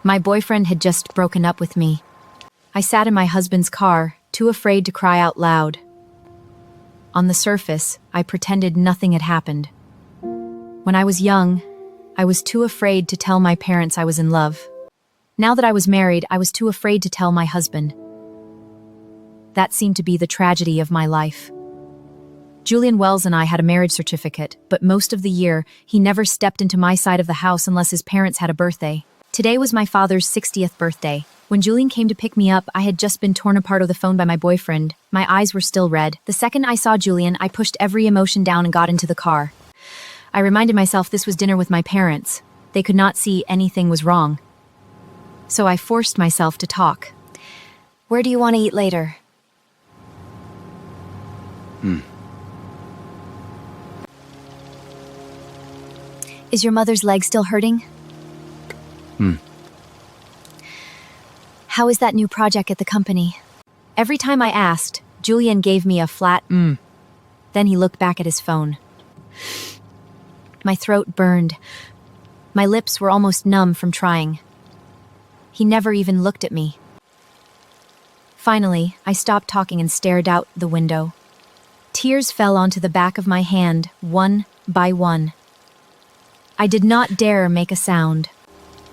My boyfriend had just broken up with me. I sat in my husband's car, too afraid to cry out loud. On the surface, I pretended nothing had happened. When I was young, I was too afraid to tell my parents I was in love. Now that I was married, I was too afraid to tell my husband. That seemed to be the tragedy of my life. Julian Wells and I had a marriage certificate, but most of the year, he never stepped into my side of the house unless his parents had a birthday. Today was my father's 60th birthday. When Julian came to pick me up, I had just been torn apart over the phone by my boyfriend. My eyes were still red. The second I saw Julian, I pushed every emotion down and got into the car. I reminded myself this was dinner with my parents. They could not see anything was wrong. So I forced myself to talk. Where do you want to eat later? Is your mother's leg still hurting? How is that new project at the company? Every time I asked, Julian gave me a flat Then he looked back at his phone. My throat burned. My lips were almost numb from trying. He never even looked at me. Finally, I stopped talking and stared out the window. Tears fell onto the back of my hand, one by one. I did not dare make a sound.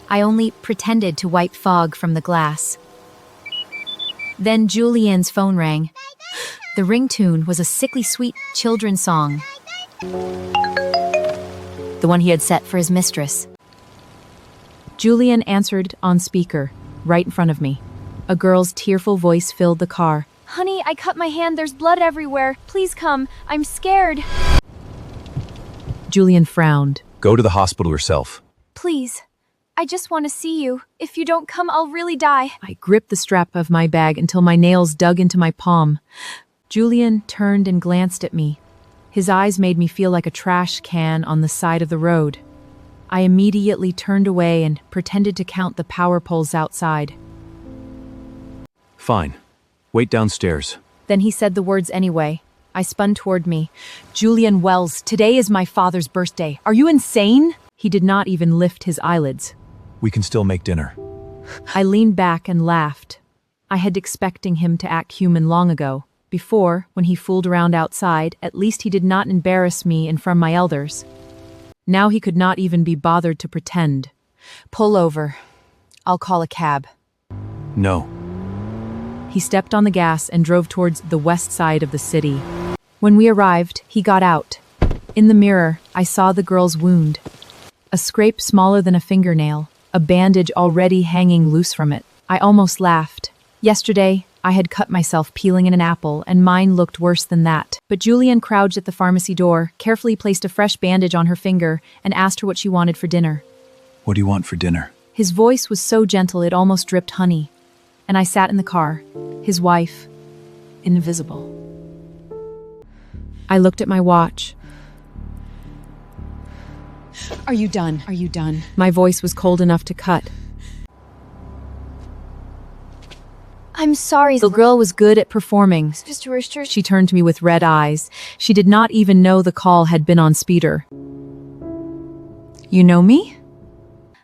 I only pretended to wipe fog from the glass. Then Julian's phone rang. The ringtone was a sickly sweet children's song. The one he had set for his mistress. Julian answered on speaker, right in front of me. A girl's tearful voice filled the car. Honey, I cut my hand. There's blood everywhere. Please come. I'm scared. Julian frowned. Go to the hospital yourself. Please. I just want to see you. If you don't come, I'll really die. I gripped the strap of my bag until my nails dug into my palm. Julian turned and glanced at me. His eyes made me feel like a trash can on the side of the road. I immediately turned away and pretended to count the power poles outside. Fine. Wait downstairs. Then he said the words anyway. I spun toward me. Julian Wells, today is my father's birthday. Are you insane? He did not even lift his eyelids. We can still make dinner. I leaned back and laughed. I had expecting him to act human long ago. Before, when he fooled around outside, at least he did not embarrass me in front of my elders. Now he could not even be bothered to pretend. Pull over. I'll call a cab. No. He stepped on the gas and drove towards the west side of the city. When we arrived, he got out. In the mirror, I saw the girl's wound. A scrape smaller than a fingernail, a bandage already hanging loose from it. I almost laughed. Yesterday, I had cut myself peeling in an apple, and mine looked worse than that. But Julian crouched at the pharmacy door, carefully placed a fresh bandage on her finger, and asked her what she wanted for dinner. What do you want for dinner? His voice was so gentle it almost dripped honey. And I sat in the car, his wife, invisible. I looked at my watch. Are you done? Are you done? My voice was cold enough to cut. I'm sorry. The girl was good at performing. She turned to me with red eyes. She did not even know the call had been on speeder. You know me?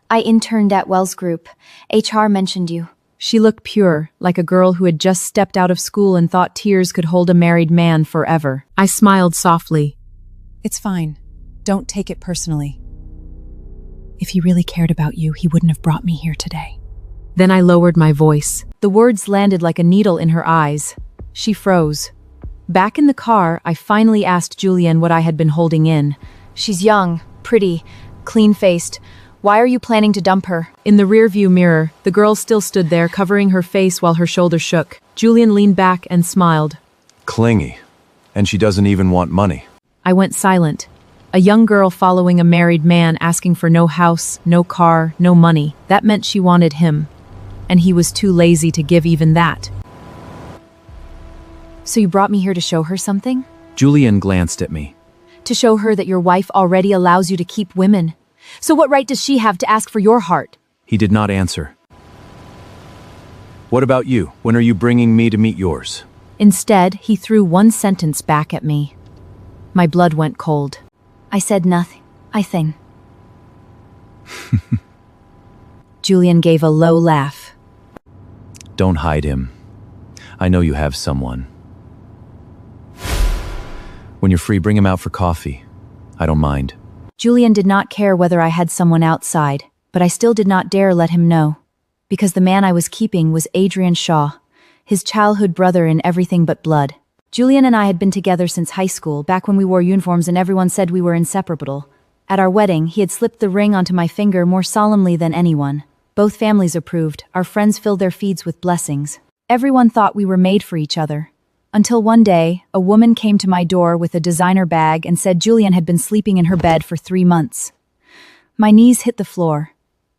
I interned at Wells Group. HR mentioned you. She looked pure, like a girl who had just stepped out of school and thought tears could hold a married man forever. I smiled softly. It's fine. Don't take it personally. If he really cared about you, he wouldn't have brought me here today. Then I lowered my voice. The words landed like a needle in her eyes. She froze. Back in the car, I finally asked Julian what I had been holding in. She's young, pretty, clean-faced. Why are you planning to dump her? In the rearview mirror, the girl still stood there, covering her face while her shoulders shook. Julian leaned back and smiled. Clingy. And she doesn't even want money. I went silent. A young girl following a married man asking for no house, no car, no money. That meant she wanted him. And he was too lazy to give even that. So you brought me here to show her something? Julian glanced at me. To show her that your wife already allows you to keep women. So what right does she have to ask for your heart? He did not answer. What about you? When are you bringing me to meet yours? Instead, he threw one sentence back at me. My blood went cold. I said nothing. I think. Julian gave a low laugh. Don't hide him. I know you have someone. When you're free, bring him out for coffee. I don't mind. Julian did not care whether I had someone outside, but I still did not dare let him know. Because the man I was keeping was Adrian Shaw, his childhood brother in everything but blood. Julian and I had been together since high school, back when we wore uniforms and everyone said we were inseparable. At our wedding, he had slipped the ring onto my finger more solemnly than anyone. Both families approved, our friends filled their feeds with blessings. Everyone thought we were made for each other. Until one day, a woman came to my door with a designer bag and said Julian had been sleeping in her bed for 3 months. My knees hit the floor.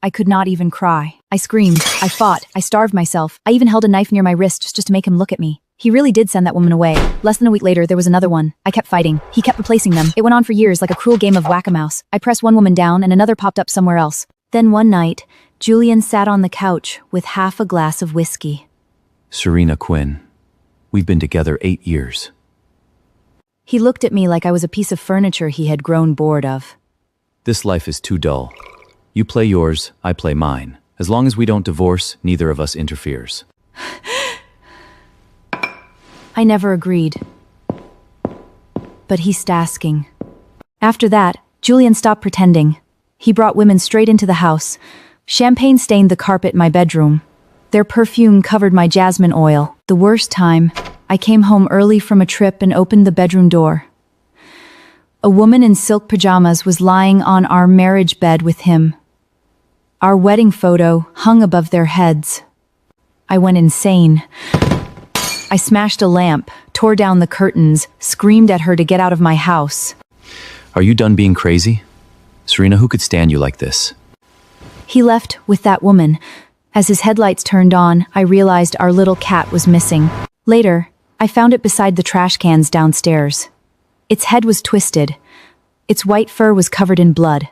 I could not even cry. I screamed, I fought, I starved myself. I even held a knife near my wrist just to make him look at me. He really did send that woman away. Less than a week later, there was another one. I kept fighting. He kept replacing them. It went on for years like a cruel game of whack-a-mouse. I pressed one woman down and another popped up somewhere else. Then one night, Julian sat on the couch with half a glass of whiskey. Serena Quinn, we've been together 8 years. He looked at me like I was a piece of furniture he had grown bored of. This life is too dull. You play yours, I play mine. As long as we don't divorce, neither of us interferes. I never agreed. But he stopped asking. After that, Julian stopped pretending. He brought women straight into the house. Champagne stained the carpet in my bedroom. Their perfume covered my jasmine oil. The worst time, I came home early from a trip and opened the bedroom door. A woman in silk pajamas was lying on our marriage bed with him. Our wedding photo hung above their heads. I went insane. I smashed a lamp, tore down the curtains, screamed at her to get out of my house. Are you done being crazy? Serena, who could stand you like this? He left with that woman. As his headlights turned on, I realized our little cat was missing. Later, I found it beside the trash cans downstairs. Its head was twisted. Its white fur was covered in blood.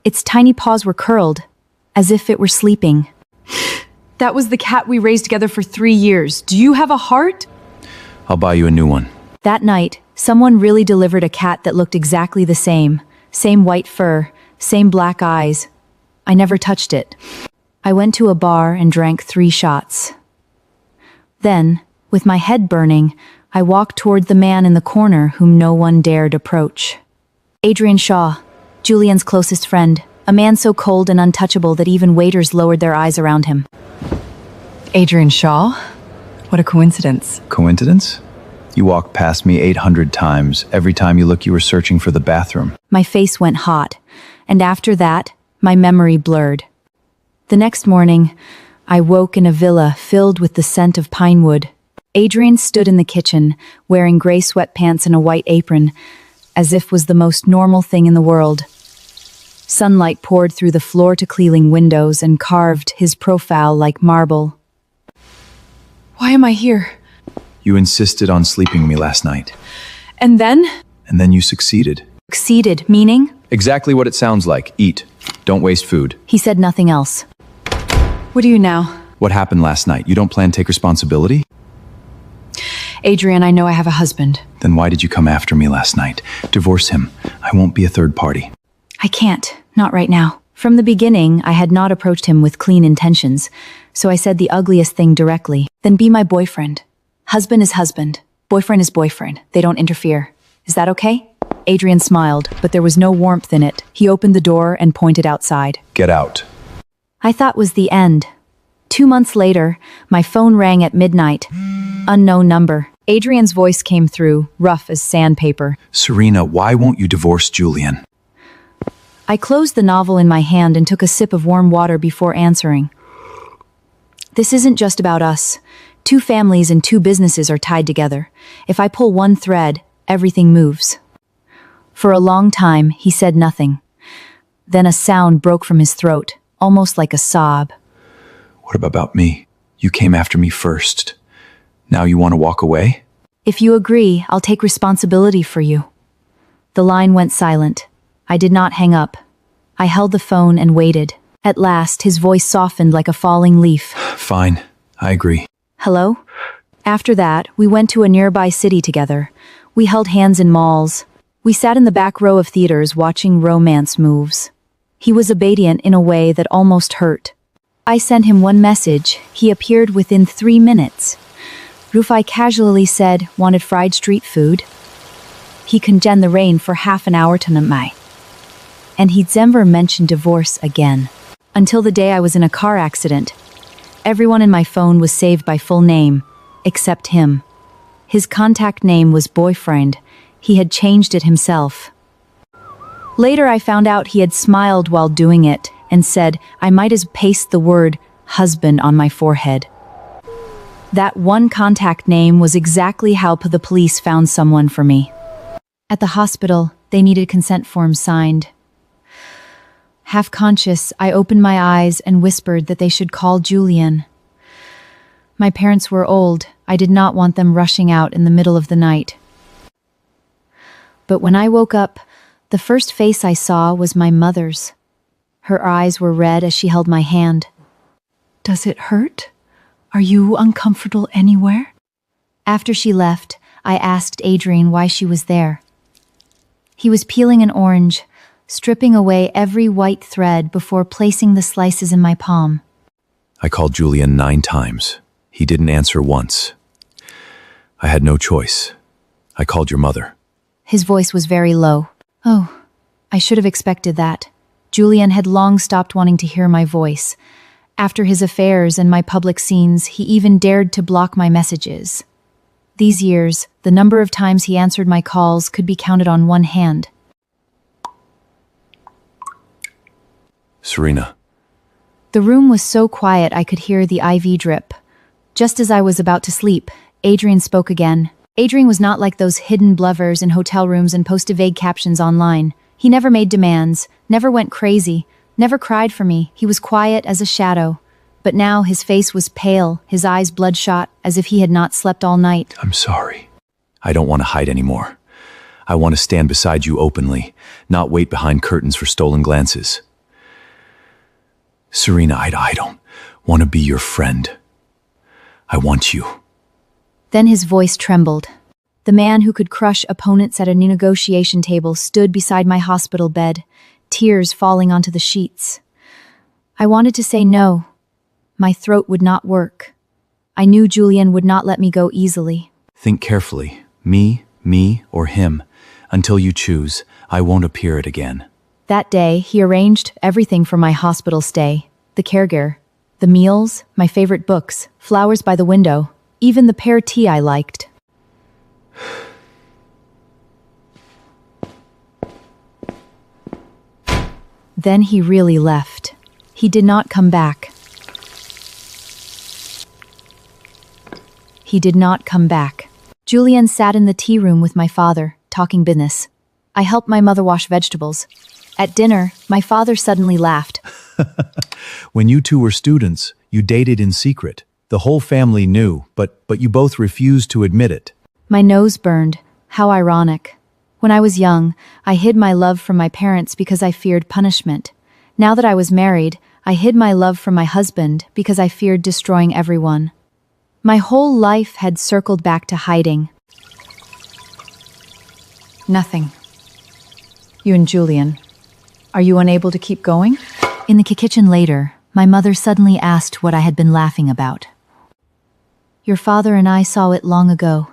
Its tiny paws were curled, as if it were sleeping. That was the cat we raised together for 3 years. Do you have a heart? I'll buy you a new one. That night, someone really delivered a cat that looked exactly the same. Same white fur, same black eyes. I never touched it. I went to a bar and drank 3 shots. Then, with my head burning, I walked toward the man in the corner whom no one dared approach. Adrian Shaw, Julian's closest friend, a man so cold and untouchable that even waiters lowered their eyes around him. Adrian Shaw? What a coincidence. Coincidence? You walked past me 800 times. Every time you look, you were searching for the bathroom. My face went hot, and after that, my memory blurred. The next morning, I woke in a villa filled with the scent of pine wood. Adrian stood in the kitchen, wearing gray sweatpants and a white apron, as if was the most normal thing in the world. Sunlight poured through the floor-to-ceiling windows and carved his profile like marble. Why am I here? You insisted on sleeping with me last night. And then? And then you succeeded. Succeeded, meaning? Exactly what it sounds like. Eat. Don't waste food. He said nothing else. What do you now? What happened last night? You don't plan to take responsibility? Adrian, I know I have a husband. Then why did you come after me last night? Divorce him. I won't be a third party. I can't. Not right now. From the beginning, I had not approached him with clean intentions, so I said the ugliest thing directly. Then be my boyfriend. Husband is husband. Boyfriend is boyfriend. They don't interfere. Is that okay? Adrian smiled, but there was no warmth in it. He opened the door and pointed outside. Get out. I thought was the end. 2 months later, my phone rang at midnight. Unknown number. Adrian's voice came through, rough as sandpaper. Serena, why won't you divorce Julian? I closed the novel in my hand and took a sip of warm water before answering. This isn't just about us. 2 families and 2 businesses are tied together. If I pull one thread, everything moves. For a long time, he said nothing. Then a sound broke from his throat, almost like a sob. What about me? You came after me first. Now you want to walk away? If you agree, I'll take responsibility for you. The line went silent. I did not hang up. I held the phone and waited. At last, his voice softened like a falling leaf. Fine. I agree. Hello? After that, we went to a nearby city together. We held hands in malls. We sat in the back row of theaters watching romance movies. He was obedient in a way that almost hurt. I sent him one message. He appeared within 3 minutes. Rufai casually said, wanted fried street food. He congened the rain for half an hour to Namai. And he'd never mentioned divorce again. Until the day I was in a car accident. Everyone in my phone was saved by full name, except him. His contact name was boyfriend. He had changed it himself. Later I found out he had smiled while doing it and said I might as paste the word husband on my forehead. That one contact name was exactly how the police found someone for me. At the hospital, they needed consent forms signed. Half conscious, I opened my eyes and whispered that they should call Julian. My parents were old. I did not want them rushing out in the middle of the night. But when I woke up, the first face I saw was my mother's. Her eyes were red as she held my hand. Does it hurt? Are you uncomfortable anywhere? After she left, I asked Adrian why she was there. He was peeling an orange, stripping away every white thread before placing the slices in my palm. I called Julian 9 times. He didn't answer once. I had no choice. I called your mother. His voice was very low. Oh, I should have expected that. Julian had long stopped wanting to hear my voice. After his affairs and my public scenes, he even dared to block my messages. These years, the number of times he answered my calls could be counted on one hand. Serena. The room was so quiet I could hear the IV drip. Just as I was about to sleep, Adrian spoke again. Adrian was not like those hidden bluffers in hotel rooms and posted vague captions online. He never made demands, never went crazy, never cried for me. He was quiet as a shadow. But now his face was pale, his eyes bloodshot, as if he had not slept all night. I'm sorry. I don't want to hide anymore. I want to stand beside you openly, not wait behind curtains for stolen glances. Serena, I don't want to be your friend. I want you. Then his voice trembled. The man who could crush opponents at a negotiation table stood beside my hospital bed, tears falling onto the sheets. I wanted to say no. My throat would not work. I knew Julian would not let me go easily. Think carefully. Me, or him. Until you choose, I won't appear it again. That day, he arranged everything for my hospital stay. The caregiver, the meals, my favorite books, flowers by the window, even the pear tea I liked. Then he really left. He did not come back. He did not come back. Julian sat in the tea room with my father, talking business. I helped my mother wash vegetables. At dinner, my father suddenly laughed. When you two were students, you dated in secret. The whole family knew, but you both refused to admit it. My nose burned. How ironic. When I was young, I hid my love from my parents because I feared punishment. Now that I was married, I hid my love from my husband because I feared destroying everyone. My whole life had circled back to hiding. Nothing. You and Julian. Are you unable to keep going? In the kitchen later, my mother suddenly asked what I had been laughing about. Your father and I saw it long ago.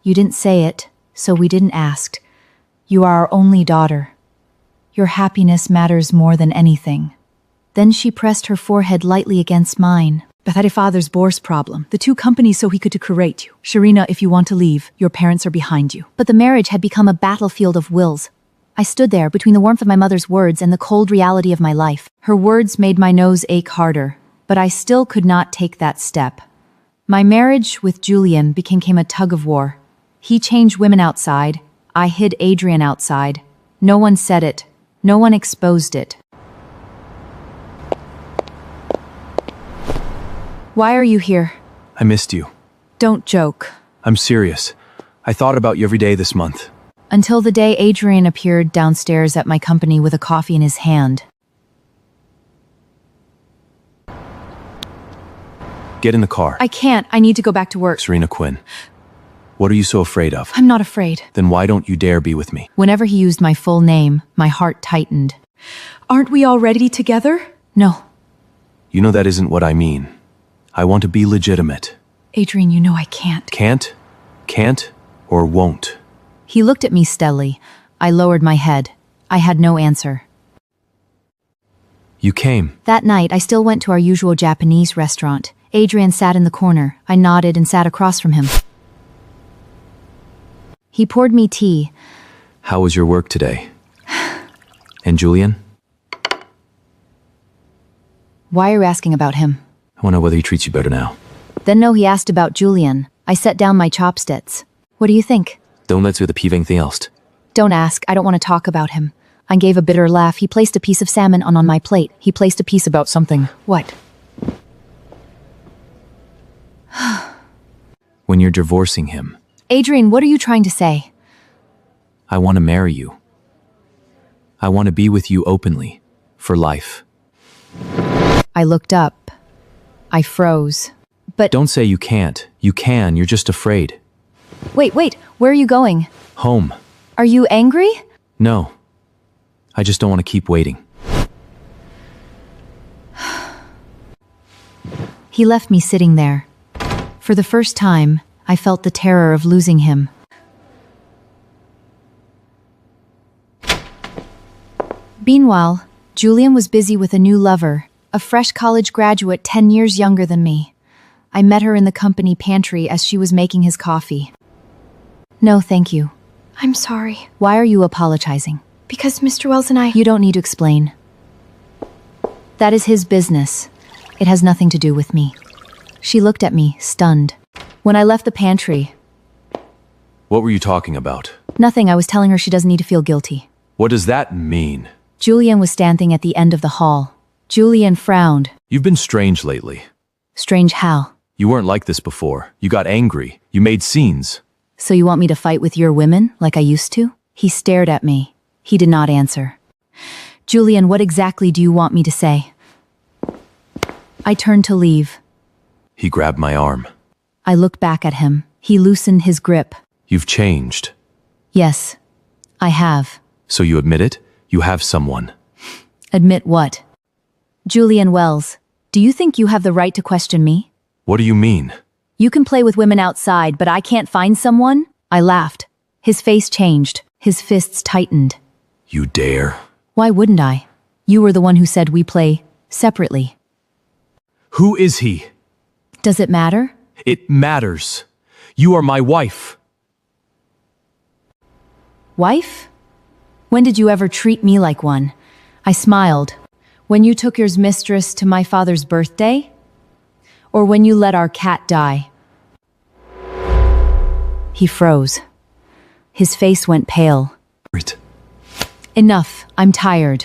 You didn't say it, so we didn't ask. You are our only daughter. Your happiness matters more than anything. Then she pressed her forehead lightly against mine. But had a father's divorce problem. The two companies so he could create you. Serena, if you want to leave, your parents are behind you. But the marriage had become a battlefield of wills. I stood there between the warmth of my mother's words and the cold reality of my life. Her words made my nose ache harder, but I still could not take that step. My marriage with Julian became a tug of war. He changed women outside. I hid Adrian outside. No one said it. No one exposed it. Why are you here? I missed you. Don't joke. I'm serious. I thought about you every day this month. Until the day Adrian appeared downstairs at my company with a coffee in his hand. Get in the car. I can't. I need to go back to work. Serena Quinn. What are you so afraid of? I'm not afraid. Then why don't you dare be with me? Whenever he used my full name, my heart tightened. Aren't we already together? No. You know that isn't what I mean. I want to be legitimate. Adrian, you know I can't. Can't, or won't. He looked at me steadily. I lowered my head. I had no answer. You came. That night, I still went to our usual Japanese restaurant. Adrian sat in the corner. I nodded and sat across from him. He poured me tea. How was your work today? And Julian? Why are you asking about him? I want to know whether he treats you better now. Then no, he asked about Julian. I set down my chopsticks. What do you think? Don't let's hear the anything else. Don't ask. I don't want to talk about him. I gave a bitter laugh. He placed a piece of salmon on my plate. He placed a piece about something. What? When you're divorcing him. Adrian, what are you trying to say? I want to marry you. I want to be with you openly. For life. I looked up. I froze. But Don't say you can't. You can, you're just afraid. wait, where are you going? Home. Are you angry? No. I just don't want to keep waiting. He left me sitting there. For the first time, I felt the terror of losing him. Meanwhile, Julian was busy with a new lover, a fresh college graduate 10 years younger than me. I met her in the company pantry as she was making his coffee. No, thank you. I'm sorry. Why are you apologizing? Because Mr. Wells and I... You don't need to explain. That is his business. It has nothing to do with me. She looked at me, stunned. When I left the pantry... What were you talking about? Nothing, I was telling her she doesn't need to feel guilty. What does that mean? Julian was standing at the end of the hall. Julian frowned. You've been strange lately. Strange how? You weren't like this before. You got angry. You made scenes. So you want me to fight with your women, like I used to? He stared at me. He did not answer. Julian, what exactly do you want me to say? I turned to leave. He grabbed my arm. I looked back at him. He loosened his grip. You've changed. Yes, I have. So you admit it? You have someone. Admit what? Julian Wells, do you think you have the right to question me? What do you mean? You can play with women outside, but I can't find someone? I laughed. His face changed. His fists tightened. You dare? Why wouldn't I? You were the one who said we play separately. Who is he? Does it matter? It matters. You are my wife. Wife? When did you ever treat me like one? I smiled. When you took your mistress to my father's birthday? Or when you let our cat die? He froze. His face went pale. Enough, I'm tired.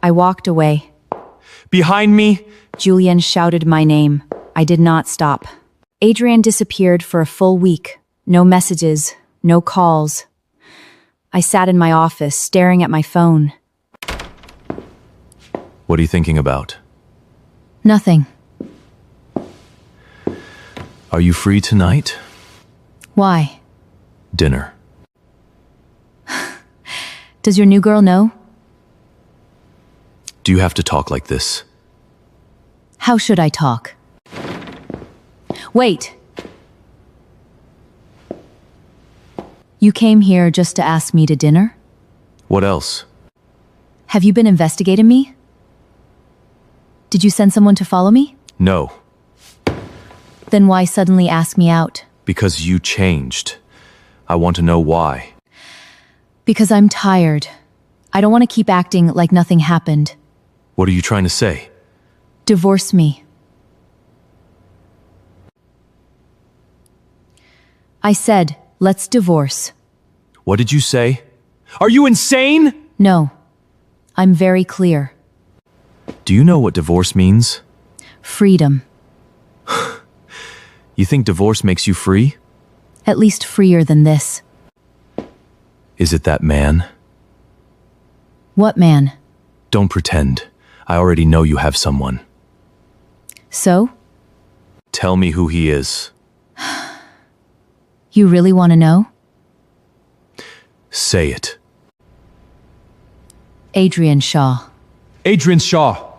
I walked away. Behind me? Julian shouted my name. I did not stop. Adrian disappeared for a full week. No messages, no calls. I sat in my office, staring at my phone. What are you thinking about? Nothing. Are you free tonight? Why? Dinner. Does your new girl know? Do you have to talk like this? How should I talk? Wait! You came here just to ask me to dinner? What else? Have you been investigating me? Did you send someone to follow me? No, Then why suddenly ask me out? because you changed. I want to know why. Because I'm tired. I don't want to keep acting like nothing happened. What are you trying to say? Divorce me. I said, let's divorce. What did you say? Are you insane? No. I'm very clear. Do you know what divorce means? Freedom. You think divorce makes you free? At least freer than this. Is it that man? What man? Don't pretend. I already know you have someone. So? Tell me who he is. You really want to know? Say it. Adrian Shaw. Adrian Shaw.